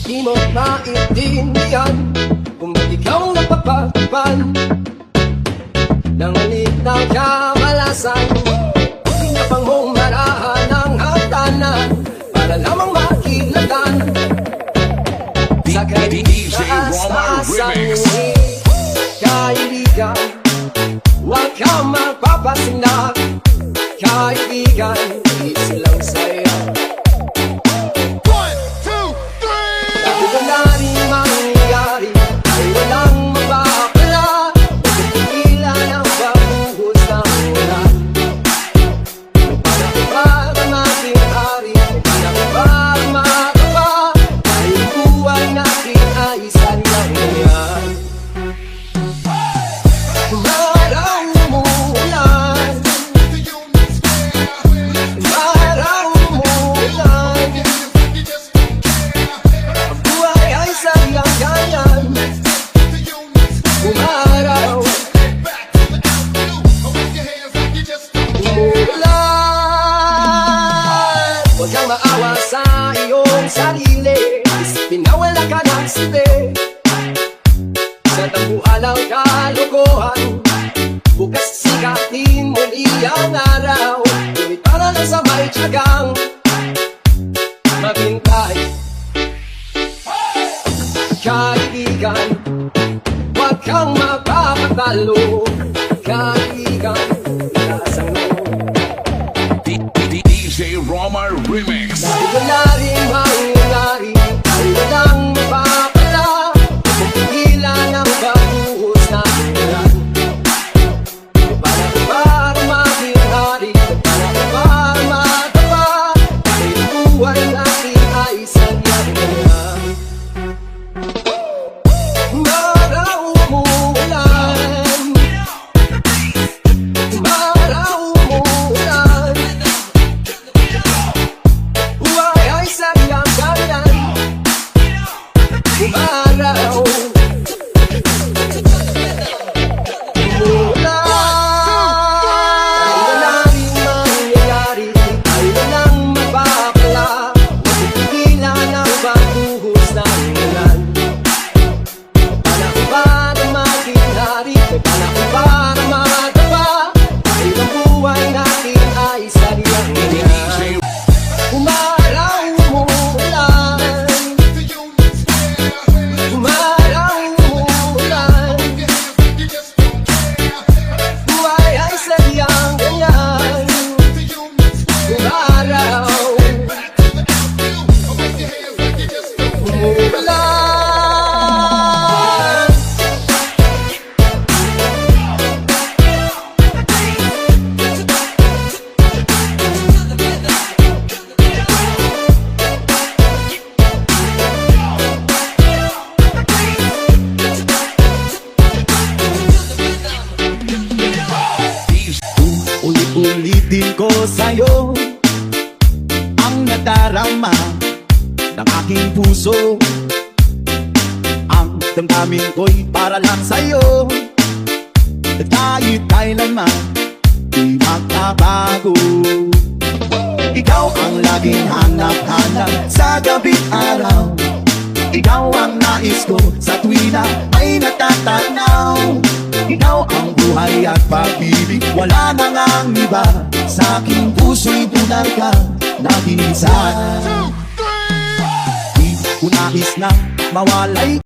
Di mo maintindihan kung ba't ikaw napapagpan ng alit na kamalasan. Pinapang mong marahan ng hatanan para lamang makilatan sa taas-taasang ngunit. Kaibigan, huwag kang magpapasinag. Kaibigan, is lang sa'yo. Huwag kang maawa sa iyong sarili, isipin na wala ka ng silbi sa tambuhan ng kalokohan. Bukas sikatin muli ang araw, ngunit para lang sa may tiyagang maghintay. Kaibigan, huwag kang mapapatalo. Kaibigan, lasang mo DJ Roma Remix. dahil wala rin mangyayari, dahil walang mapapala kung pigilan ang pagbuhos na ulan. Para maging hari, para matapa, dahil ang buhay natin ay sadyang ganyan. Maraw umuulan, maraw umuulan, buhay ay sadyang ganyan. Umaraw, umuulan, dahil wala rin mangyayari, dahil walang mapapala kung pigilan ang pagbuhos ng ulan. Panahon para maging hari, may panahon para matapa, dahil ang buhay natin ay sadyang ganyan. Umaraw, umuulan, umaraw, umuulan, buhay ay sadyang ganyan. Umaraw, umuulan. Ulit-ulitin ko sa'yo ang nadarama ng aking puso. Ang damdamin ko'y para lang sa'yo, kahit kailanman di magbabago. Ikaw ang laging hanap-hanap sa gabi't araw. Ikaw ang nais ko sa tuwina ay natatanaw. Ikaw ang buhay at pag-ibig, wala nang ang iba. Sa aking puso'y tunay ka, nag-iisa. Di ko nais na mawalay.